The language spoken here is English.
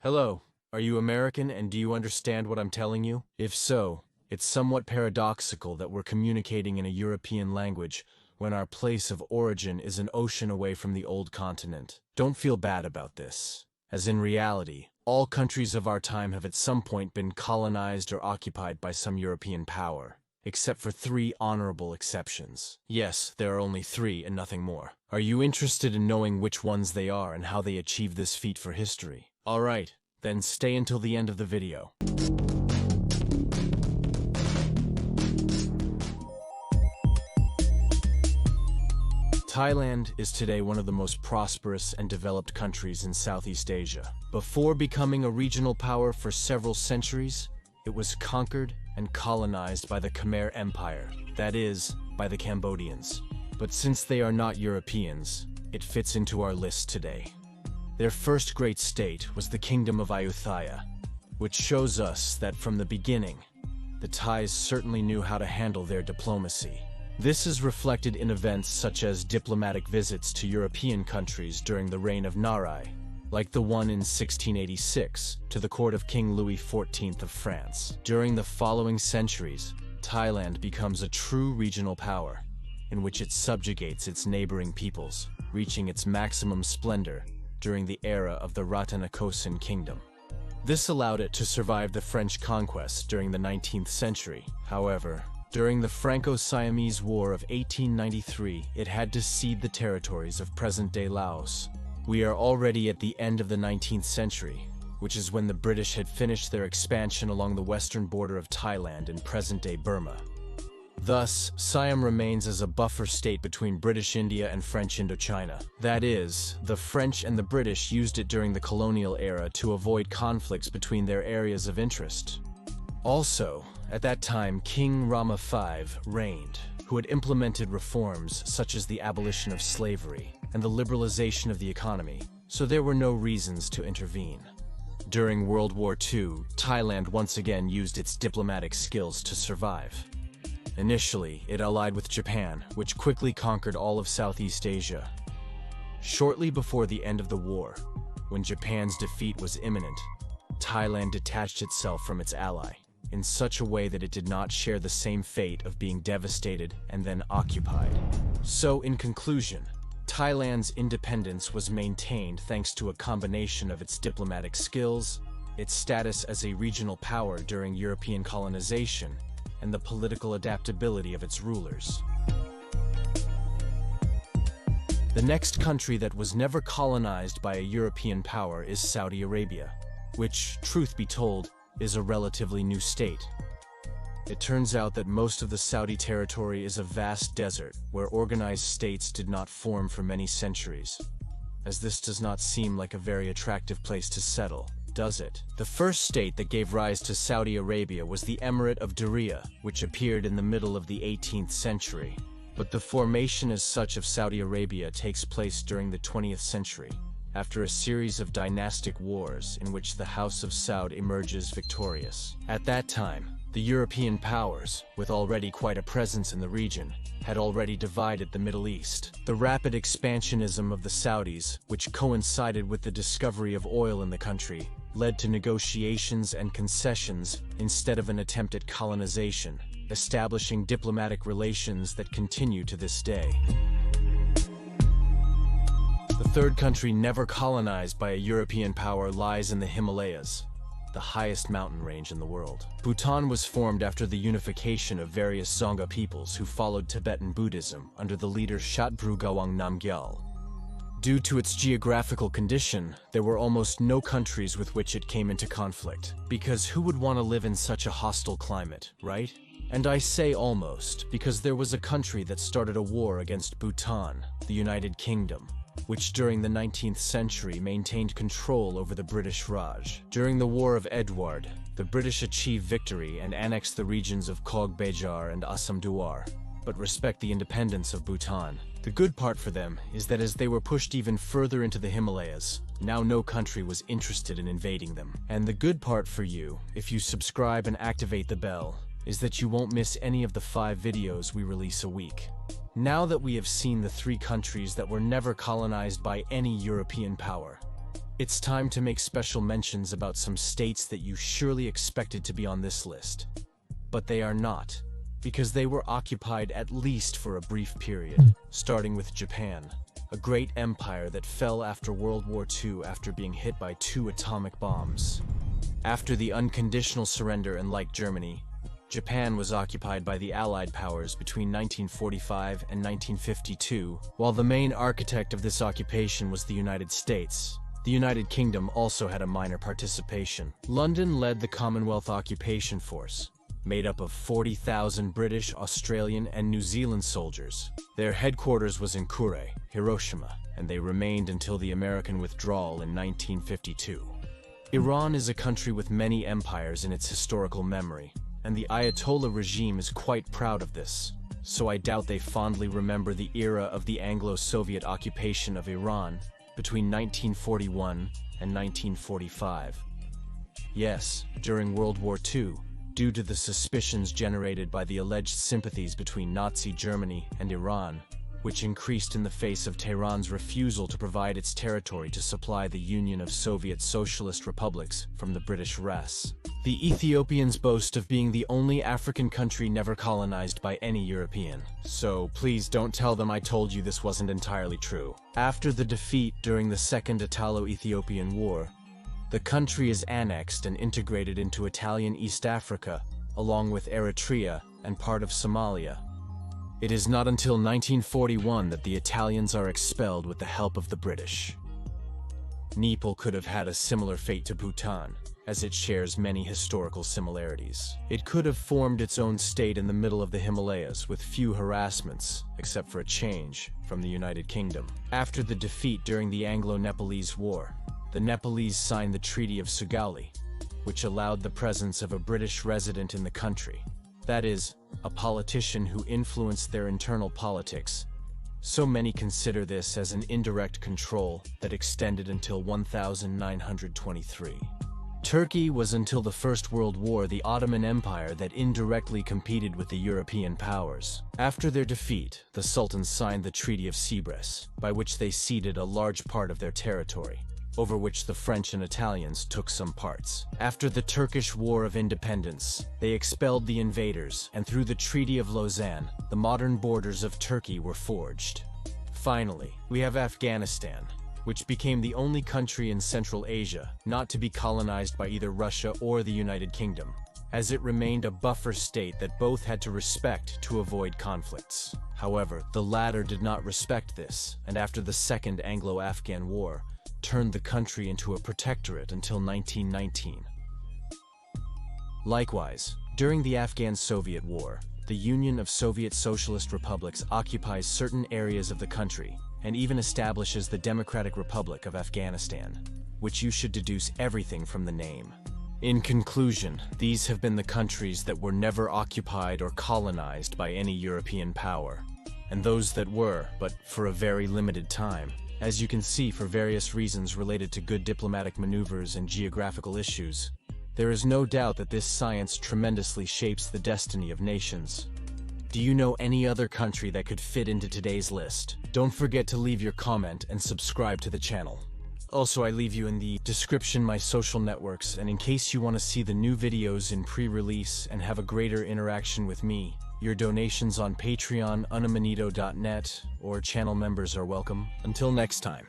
Hello, are you American and do you understand what I'm telling you? If so, it's somewhat paradoxical that we're communicating in a European language when our place of origin is an ocean away from the old continent. Don't feel bad about this, as in reality, all countries of our time have at some point been colonized or occupied by some European power, except for three honorable exceptions. Yes, there are only three and nothing more. Are you interested in knowing which ones they are and how they achieved this feat for history? Alright, then stay until the end of the video. Thailand is today one of the most prosperous and developed countries in Southeast Asia. Before becoming a regional power for several centuries, it was conquered and colonized by the Khmer Empire, that is, by the Cambodians. But since they are not Europeans, it fits into our list today. Their first great state was the Kingdom of Ayutthaya, which shows us that from the beginning, the Thais certainly knew how to handle their diplomacy. This is reflected in events such as diplomatic visits to European countries during the reign of Narai, like the one in 1686 to the court of King Louis XIV of France. During the following centuries, Thailand becomes a true regional power, in which it subjugates its neighboring peoples, reaching its maximum splendor during the era of the Rattanakosin Kingdom. This allowed it to survive the French conquest during the 19th century. However, during the Franco-Siamese War of 1893, it had to cede the territories of present-day Laos. We are already at the end of the 19th century, which is when the British had finished their expansion along the western border of Thailand in present-day Burma. Thus, Siam remains as a buffer state between British India and French Indochina. That is, the French and the British used it during the colonial era to avoid conflicts between their areas of interest. Also, at that time, King Rama V reigned, who had implemented reforms such as the abolition of slavery and the liberalization of the economy, so there were no reasons to intervene. During World War II, Thailand once again used its diplomatic skills to survive. Initially, it allied with Japan, which quickly conquered all of Southeast Asia. Shortly before the end of the war, when Japan's defeat was imminent, Thailand detached itself from its ally in such a way that it did not share the same fate of being devastated and then occupied. So, in conclusion, Thailand's independence was maintained thanks to a combination of its diplomatic skills, its status as a regional power during European colonization, and the political adaptability of its rulers. The next country that was never colonized by a European power is Saudi Arabia, which, truth be told, is a relatively new state. It turns out that most of the Saudi territory is a vast desert where organized states did not form for many centuries, as this does not seem like a very attractive place to settle, does it? The first state that gave rise to Saudi Arabia was the Emirate of Diriyah, which appeared in the middle of the 18th century. But the formation as such of Saudi Arabia takes place during the 20th century, after a series of dynastic wars in which the House of Saud emerges victorious. At that time, the European powers, with already quite a presence in the region, had already divided the Middle East. The rapid expansionism of the Saudis, which coincided with the discovery of oil in the country, led to negotiations and concessions instead of an attempt at colonization, establishing diplomatic relations that continue to this day. The third country never colonized by a European power lies in the Himalayas, the highest mountain range in the world. Bhutan was formed after the unification of various Dzongkha peoples who followed Tibetan Buddhism under the leader Shatdru Ngawang Namgyal. Due to its geographical condition, there were almost no countries with which it came into conflict, because who would want to live in such a hostile climate, right? And I say almost, because there was a country that started a war against Bhutan, the United Kingdom, which during the 19th century maintained control over the British Raj. During the War of Edward, the British achieved victory and annexed the regions of Kog Bejar and Assam Duar, but respect the independence of Bhutan. The good part for them is that as they were pushed even further into the Himalayas, now no country was interested in invading them. And the good part for you, if you subscribe and activate the bell, is that you won't miss any of the 5 videos we release a week. Now that we have seen the 3 countries that were never colonized by any European power, It's time to make special mentions about some states that you surely expected to be on this list. But they are not, because they were occupied at least for a brief period, starting with Japan, a great empire that fell after World War II after being hit by 2 atomic bombs. After the unconditional surrender and like Germany, Japan was occupied by the Allied powers between 1945 and 1952, while the main architect of this occupation was the United States. The United Kingdom also had a minor participation. London led the Commonwealth Occupation Force, made up of 40,000 British, Australian, and New Zealand soldiers. Their headquarters was in Kure, Hiroshima, and they remained until the American withdrawal in 1952. Iran is a country with many empires in its historical memory, and the Ayatollah regime is quite proud of this, so I doubt they fondly remember the era of the Anglo-Soviet occupation of Iran between 1941 and 1945. Yes, during World War II, due to the suspicions generated by the alleged sympathies between Nazi Germany and Iran, which increased in the face of Tehran's refusal to provide its territory to supply the Union of Soviet Socialist Republics from the British Res. The Ethiopians boast of being the only African country never colonized by any European. So please don't tell them I told you this wasn't entirely true. After the defeat during the Second Italo-Ethiopian War, the country is annexed and integrated into Italian East Africa, along with Eritrea and part of Somalia. It is not until 1941 that the Italians are expelled with the help of the British. Nepal could have had a similar fate to Bhutan, as it shares many historical similarities. It could have formed its own state in the middle of the Himalayas with few harassments, except for a change from the United Kingdom. After the defeat during the Anglo-Nepalese War, the Nepalese signed the Treaty of Sugauli, which allowed the presence of a British resident in the country. That is, a politician who influenced their internal politics. So many consider this as an indirect control that extended until 1923. Turkey was until the First World War the Ottoman Empire that indirectly competed with the European powers. After their defeat, the Sultans signed the Treaty of Sèvres, by which they ceded a large part of their territory, over which the French and Italians took some parts. After the Turkish War of Independence, they expelled the invaders, and through the Treaty of Lausanne, the modern borders of Turkey were forged. Finally, we have Afghanistan, which became the only country in Central Asia not to be colonized by either Russia or the United Kingdom, as it remained a buffer state that both had to respect to avoid conflicts. However, the latter did not respect this, and after the Second Anglo-Afghan War, turned the country into a protectorate until 1919. Likewise, during the Afghan-Soviet War, the Union of Soviet Socialist Republics occupies certain areas of the country and even establishes the Democratic Republic of Afghanistan, which you should deduce everything from the name. In conclusion, these have been the countries that were never occupied or colonized by any European power, and those that were, but for a very limited time. As you can see, for various reasons related to good diplomatic maneuvers and geographical issues, there is no doubt that this science tremendously shapes the destiny of nations. Do you know any other country that could fit into today's list? Don't forget to leave your comment and subscribe to the channel. Also, I leave you in the description my social networks, and in case you want to see the new videos in pre-release and have a greater interaction with me, your donations on Patreon, unamanito.net, or channel members are welcome. Until next time.